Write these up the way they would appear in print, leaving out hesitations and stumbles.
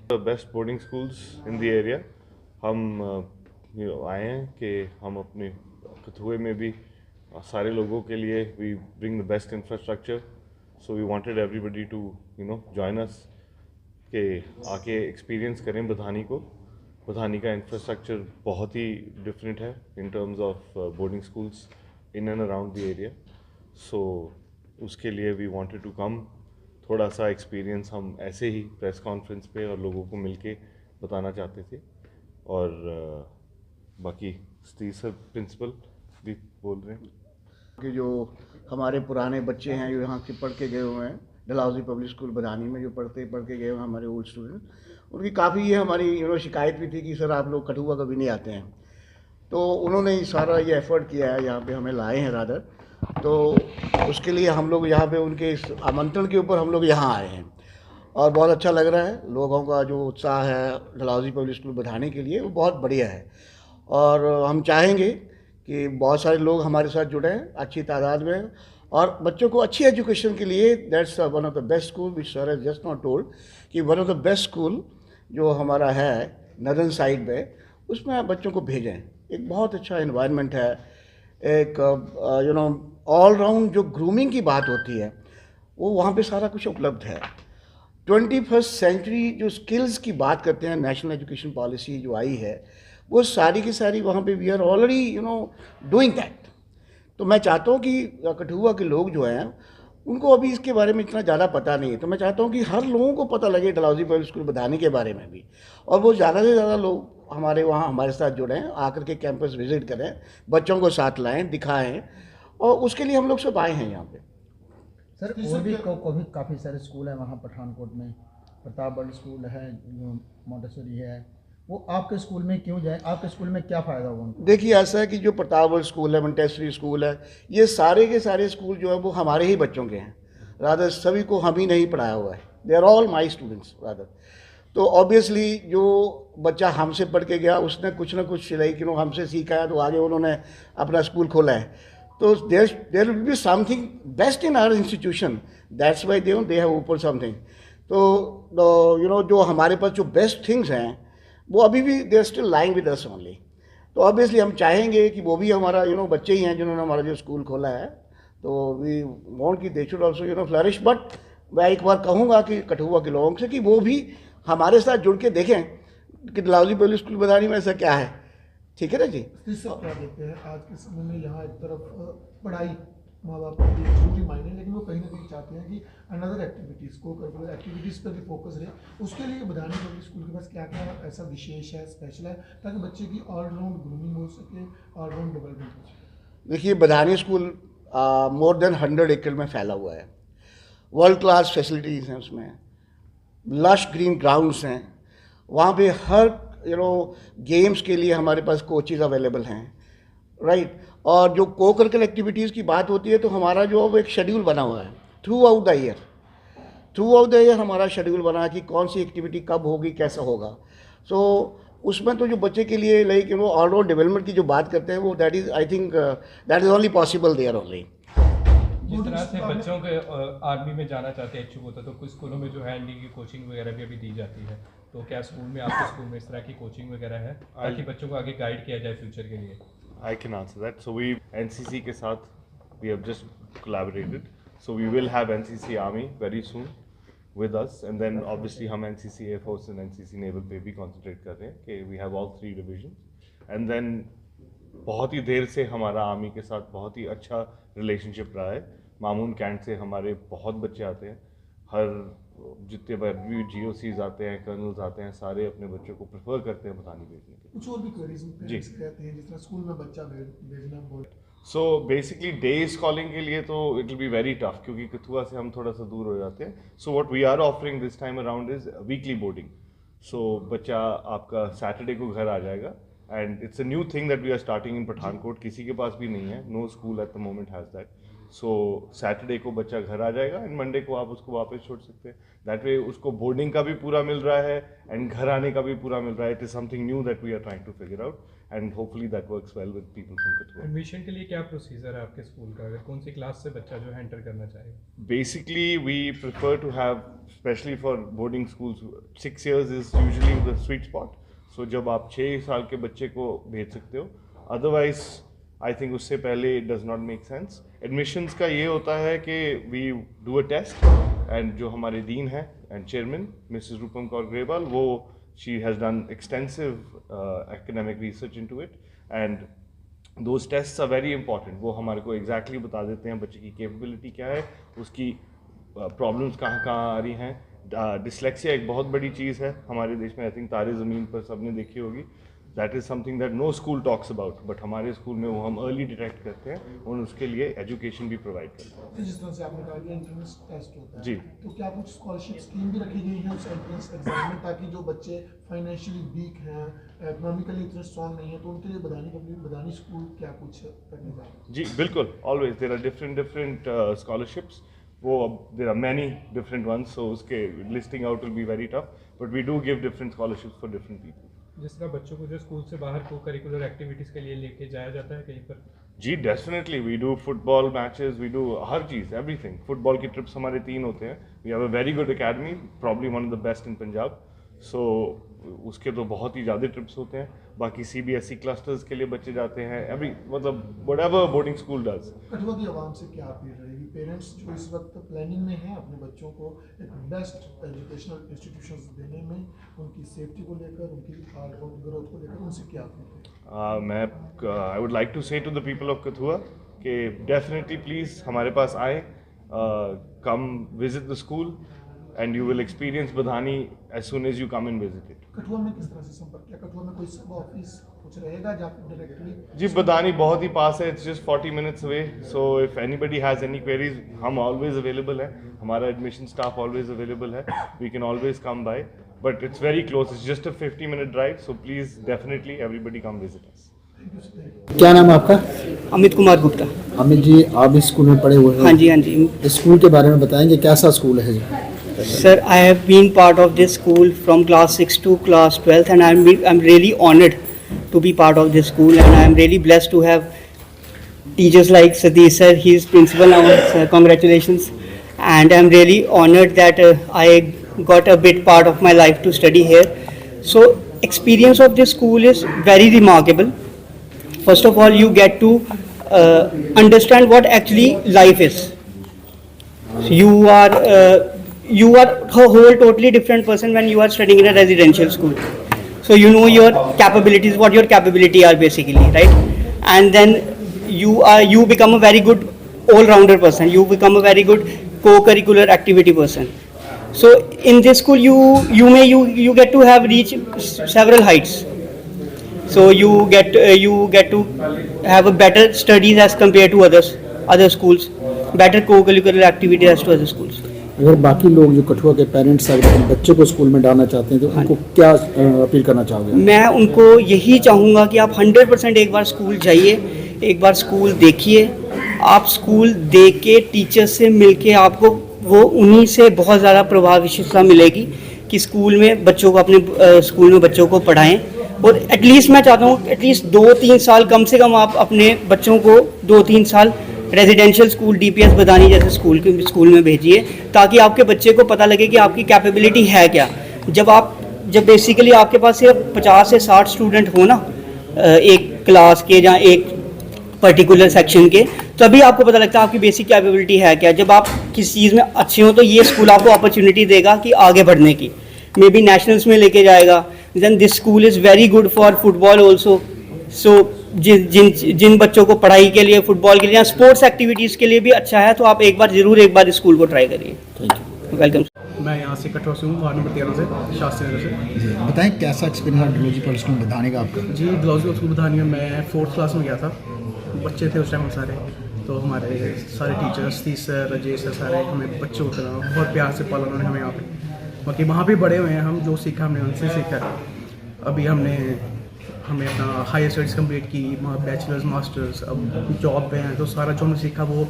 Best boarding schools in the area. हम आए हैं कि हम अपने कथुए में भी सारे लोगों के लिए we bring the best infrastructure, so we wanted everybody to join us के आके एक्सपीरियंस करें बधानी को। बधानी का इंफ्रास्ट्रक्चर बहुत ही डिफरेंट है in terms of boarding schools in and around the area, so उसके लिए वी वांटेड टू कम। थोड़ा सा एक्सपीरियंस हम ऐसे ही प्रेस कॉन्फ्रेंस पे और लोगों को मिलके बताना चाहते थे। और बाकी स्टीव सर प्रिंसिपल भी बोल रहे हैं कि जो हमारे पुराने बच्चे हैं जो यहाँ के पढ़ के गए हुए हैं डलहौजी पब्लिक स्कूल बधानी में, जो पढ़ के गए हुए हैं हमारे ओल्ड स्टूडेंट, उनकी काफ़ी ये हमारी शिकायत भी थी कि सर आप लोग कठुआ कभी नहीं आते हैं। तो उन्होंने सारा ये एफर्ट किया है, यहाँ पे हमें लाए हैं रादर। तो उसके लिए हम लोग यहाँ पे उनके इस आमंत्रण के ऊपर हम लोग यहाँ आए हैं और बहुत अच्छा लग रहा है। लोगों का जो उत्साह है डलहौजी पब्लिक स्कूल बधाने के लिए वो बहुत बढ़िया है और हम चाहेंगे कि बहुत सारे लोग हमारे साथ जुड़े हैं अच्छी तादाद में और बच्चों को अच्छी एजुकेशन के लिए। That's one of the best school which sir has just not told कि one of the best school जो हमारा है नदन साइड में, उसमें आप बच्चों को भेजें। एक बहुत अच्छा इन्वायरमेंट है, एक ऑल राउंड जो ग्रूमिंग की बात होती है वो वहाँ पे सारा कुछ उपलब्ध है। 21st सेंचुरी जो स्किल्स की बात करते हैं, नेशनल एजुकेशन पॉलिसी जो आई है वो सारी की सारी वहाँ पे we are already doing that. तो मैं चाहता हूँ कि कठुआ के लोग जो हैं उनको अभी इसके बारे में इतना ज़्यादा पता नहीं है, तो मैं चाहता हूँ कि हर लोगों को पता लगे डलहौजी पब्लिक स्कूल बधानी के बारे में भी, और वो ज़्यादा से ज़्यादा लोग हमारे वहाँ हमारे साथ जुड़ें, आकर के कैंपस विजिट करें, बच्चों को साथ लाएँ, दिखाएँ, और उसके लिए हम लोग सब आए हैं यहाँ पे। सर और भी काफ़ी सारे स्कूल हैं वहाँ पठानकोट में, प्रतापगढ़ स्कूल है, मोंटेसरी है, वो आपके स्कूल में क्यों जाए? आपके स्कूल में क्या फ़ायदा हुआ उनको? देखिए ऐसा है कि जो प्रतापगढ़ स्कूल है, मोंटेसरी स्कूल है, ये सारे के सारे स्कूल जो है वो हमारे ही बच्चों के हैं। रादर सभी को हम ही नहीं पढ़ाया हुआ है, they are all my students rather. तो ऑब्वियसली जो बच्चा हमसे पढ़ के गया उसने कुछ ना कुछ हमसे सीखा है, तो आगे उन्होंने अपना स्कूल खोला है। तो there will be something best in our institution, that's why they have open something. तो जो हमारे पास जो बेस्ट थिंग्स हैं वो अभी भी they are still lying with us only. तो ऑब्वियसली हम चाहेंगे कि वो भी हमारा बच्चे ही हैं जिन्होंने हमारा जो स्कूल खोला है, तो वी वांट कि they should also flourish. But मैं एक बार कहूँगा कि कठुआ के लोगों से कि वो भी हमारे साथ जुड़ के देखें कि डलहौजी पब्लिक स्कूल बधानी में ऐसा क्या है। ठीक है ना जी? क्या देते हैं आज के समय में यहाँ एक तरफ पढ़ाई माँ बाप के लिए जरूरी मायने, लेकिन वो कहीं ना कहीं चाहते हैं कि अनदर एक्टिविटीज़ को करिकुलर एक्टिविटीज़ पर भी फोकस रहे। उसके लिए बधानी पब्लिक स्कूल के पास क्या क्या ऐसा विशेष है, स्पेशल है, ताकि बच्चे की ऑलराउंड ग्रूमिंग हो सके, ऑलराउंड डेवलपमेंट हो सके? देखिए बधानी स्कूल मोर देन 100 एकड़ में फैला हुआ है, वर्ल्ड क्लास फैसिलिटीज़ हैं उसमें, लश ग्रीन ग्राउंड्स हैं, वहाँ पे हर गेम्स के लिए हमारे पास कोचेज़ अवेलेबल हैं, राइट। और जो को करिकुलर एक्टिविटीज़ की बात होती है तो हमारा जो अब एक शेड्यूल बना हुआ है थ्रू आउट द ईयर हमारा शेड्यूल बना है कि कौन सी एक्टिविटी कब होगी, कैसा होगा। सो उसमें तो जो बच्चे के लिए लाइक ऑलराउंड डेवलपमेंट की जो बात करते हैं वो that is I think that is only possible there only. जिस तरह से बच्चों के आर्मी में जाना चाहते हैं इच्छुक होता है, तो कुछ स्कूलों में जो है एनडी की कोचिंग वगैरह भी अभी दी जाती है, तो क्या स्कूल में आपके स्कूल में इस तरह की कोचिंग वगैरह है ताकि बच्चों को आगे गाइड किया जाए फ्यूचर के लिए? I can answer that. So we NCC के साथ we have just collaborated. So we will have NCC Army very soon with us, and then obviously हम NCC Air Force and NCC Naval पे भी concentrate कर रहे हैं कि we have all 3 divisions. And then बहुत ही देर से हमारा आर्मी के साथ बहुत ही अच्छा रिलेशनशिप रहा है। मामून कैंट से हमारे बहुत बच्चे आते हैं, हर जितने भी GOCs आते हैं, कर्नल्स आते हैं, सारे अपने बच्चों को प्रेफर करते हैं बधानी भेजने के लिए। कुछ और भी क्वेरीज रहते हैं जिस तरह स्कूल में बच्चा भेजना बोल। सो बेसिकली डे स्कॉलिंग के लिए तो it will be very tough, क्योंकि कथुआ से हम थोड़ा सा दूर हो जाते हैं। So what we are offering this time around is weekly boarding. So बच्चा आपका सैटरडे को घर आ जाएगा, and it's a new thing that we are starting in Pathankot. किसी के पास भी नहीं है, no school at the moment has that. So Saturday को बच्चा घर आ जाएगा एंड मंडे को आप उसको वापस छोड़ सकते हैं. दैट वे उसको बोर्डिंग का भी पूरा मिल रहा है एंड घर आने का भी पूरा मिल रहा है. It is something new that we are trying to figure out and hopefully that works well with people from Kathua. Admission के लिए क्या प्रोसीजर है आपके स्कूल का, अगर कौन सी क्लास से बच्चा जो है एंटर करना चाहे? Basically, we prefer to have, especially for boarding schools, 6 years is usually the sweet spot. So जब आप 6 साल के बच्चे को भेज सकते हो, otherwise I think उससे पहले it does not make sense. Admissions का ये होता है कि we do a test and जो हमारे डीन है and chairman Mrs. Rupam Kaur Grewal, वो she has done extensive academic research into it and those tests are very important. वो हमारे को exactly बता देते हैं बच्चे की capability क्या है, उसकी प्रॉब्लम्स कहाँ कहाँ आ रही हैं. डिसलेक्सिया एक बहुत बड़ी चीज़ है हमारे देश में. आई थिंक तारे ज़मीन पर सबने देखी होगी. That is something that no school talks about, but हमारे स्कूल में वो हम अर्ली डिटेक्ट करते हैं और उसके लिए एजुकेशन भी प्रोवाइड करते हैं. तो जिस तरह से आपने कहा कि एंट्रेंस टेस्ट होता है जी. तो क्या कुछ स्कॉलरशिप स्कीम भी रखी गई है उस एंट्रेंस एग्जाम में, ताकि जो बच्चे फाइनेंशियली वीक हैं, इकोनॉमिकली इतने स्ट्रॉन्ग नहीं है, तो उनके लिए बदानी स्कूल क्या कुछ करने जा रहे हैं? जी बिल्कुल. Always there are different scholarships. वो there are many different ones, so उसके listing out will be very tough, but we do give different scholarships for different people. जिस तरह बच्चों को जो स्कूल से बाहर को करिकुलर एक्टिविटीज़ के लिए लेके जाया जाता है कहीं पर? जी definitely. We do football matches, we do हर चीज़, एवरीथिंग. फुटबॉल की ट्रिप्स हमारे 3 होते हैं. We have a very good academy, probably one of the best in Punjab. So उसके तो बहुत ही ज़्यादा ट्रिप्स होते हैं. बाकी CBSE क्लस्टर्स के लिए बच्चे जाते हैं. मतलब whatever boarding school does. Kathua की आवाम से क्या अपील रहेगी? पेरेंट्स जो इस वक्त प्लानिंग में हैं अपने बच्चों को एक बेस्ट एजुकेशनल इंस्टीट्यूशंस देने में, उनकी सेफ्टी को लेकर, उनकी ग्रोथ को लेकर, उनसे क्या अपील? मैं I would like to say to the people of Kathua कि डेफिनेटली प्लीज़ हमारे पास आए, come visit the school and you will experience Badhani as soon as you come and visit it. Kathua में किस तरह से संपर्क किया? कठुआ में कोई सब ऑफिस कुछ रहेगा जहाँ पे डायरेक्टली? जी Badhani बहुत ही पास है. It's just 40 minutes away. So if anybody has any queries, हम always available है. हमारा admission staff always available है. We can always come by. But it's very close. It's just a 50-minute drive. So please definitely everybody come visit us. क्या नाम है आपका? अमित कुमार गुप्ता. अमित जी, आप इस स्कूल में पढ़े हुए हैं? हाँ जी, हाँ जी. इस स्कूल के बारे में बताएंगे, कैसा स्कूल है जी? Sir, I have been part of this school from class 6 to class 12th, and I'm really honored to be part of this school, and I am really blessed to have teachers like Satish sir. He is principal now. Sir, congratulations, and I'm really honored that I got a bit part of my life to study here. So, experience of this school is very remarkable. First of all, you get to understand what actually life is. So you are a whole totally different person when you are studying in a residential school. So you know your capabilities, what your capability are basically, right? And then you become a very good all-rounder person. You become a very good co-curricular activity person. So in this school you get to have reach several heights. So you get to have a better studies as compared to other schools, better co-curricular activity as to other schools. अगर बाकी लोग जो कठुआ के parents अगर बच्चे को school में डालना चाहते हैं तो उनको क्या अपील करना चाहोगे? मैं उनको यही चाहूँगा कि आप 100% एक बार स्कूल जाइए, एक बार स्कूल देखिए. आप स्कूल देख के टीचर्स से मिल के आपको वो उन्हीं से बहुत ज़्यादा प्रभावशीलता मिलेगी कि स्कूल में बच्चों को अपने स्कूल में बच्चों को पढ़ाएं. और एटलीस्ट मैं चाहता हूँ एटलीस्ट 2-3 साल कम से कम आप अपने बच्चों को 2-3 साल रेजिडेंशियल स्कूल DPS बदानी जैसे स्कूल में भेजिए, ताकि आपके बच्चे को पता लगे कि आपकी कैपेबिलिटी है क्या. जब बेसिकली आपके पास सिर्फ 50 से 60 स्टूडेंट हो ना एक क्लास के या एक पर्टिकुलर सेक्शन के, तभी आपको पता लगता है आपकी बेसिक कैपेबिलिटी है क्या. जब आप किसी चीज़ में अच्छे हो तो ये स्कूल आपको अपॉर्चुनिटी देगा कि आगे बढ़ने की, मे बी नेशनल्स में लेके जाएगा. Then this school is very good for football also. So जिन बच्चों को पढ़ाई के लिए, फुटबॉल के लिए या स्पोर्ट्स एक्टिविटीज़ के लिए भी अच्छा है, तो आप एक बार स्कूल को ट्राई करिए. Thank you. वेलकम. मैं यहाँ से कठुआ से हूँ, वार्ड नंबर 13 से, शास्त्री नगर से. बताएं कैसा एक्सपीरियंस है डलहौजी पब्लिक स्कूल बधानी का आपका? जी, डलहौजी स्कूल बधानी में मैं 4th क्लास में गया था. बच्चे थे उस टाइम हम सारे, तो हमारे सारे teachers, Satish sir, Rajesh sir, सारे हमें बच्चों को बहुत प्यार से पाला उन्होंने हमें यहाँ पे. बाकी वहाँ भी बड़े हुए हैं, हम जो सीखा हमने उनसे सीखा. अभी हमें अपना हायर स्टडीज़ कंप्लीट की, बैचलर्स मास्टर्स, अब जॉब पे हैं, तो सारा जो हमने सीखा वो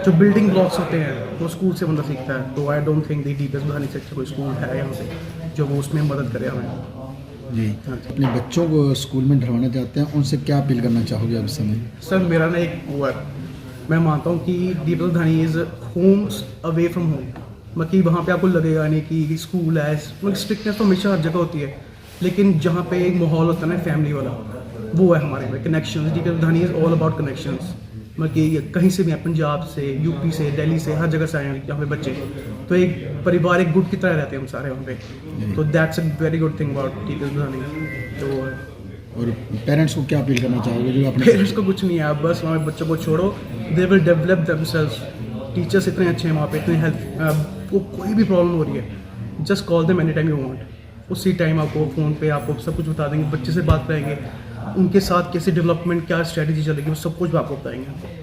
जो बिल्डिंग ब्लॉक्स होते हैं वो स्कूल से बंदा सीखता है। तो I don't think the DPS बढ़ाने से अच्छा कोई स्कूल है यहाँ पे जो वो उसमें मदद करे हमें। जी, अपने बच्चों को स्कूल में ढलवाना चाहते हैं, उनसे क्या अपील करना चाहोगे अब इस समय? सर मेरा ना एक वो है, मैं मानता हूँ कि डीपीएस बढ़ानी is home away from home. मतलब वहाँ पे आपको लगेगा नहीं कि स्कूल है, मतलब स्ट्रिक्टनेस तो हमेशा हर जगह होती है, लेकिन जहाँ पे एक माहौल होता है ना फैमिली वाला, वो है हमारे में कनेक्शन। डीपीएस बढ़ानी इज़ ऑल अबाउट कनेक्शंस। मतलब कि कहीं से भी हैं, पंजाब से, यूपी से, दिल्ली से, हर जगह से आए हैं यहाँ पे बच्चे, तो एक परिवार एक गुट की तरह रहते हैं हम सारे वहाँ पे। तो that's a very good thing about DPS बढ़ानी। तो और पेरेंट्स को क्या अपील करना चाहोगे जो अपने पेरेंट्स को कुछ नहीं है, आप बस वहाँ बच्चों को छोड़ो, they will develop themselves. Teachers इतने अच्छे हैं वहाँ पे, इतने हेल्प, आपको कोई भी प्रॉब्लम हो रही है just call them any time you want. उसी टाइम आपको फ़ोन पे आपको सब कुछ बता देंगे, बच्चे से बात करेंगे, उनके साथ कैसे डेवलपमेंट क्या स्ट्रेटजी चलेगी वो सब कुछ आपको बताएंगे।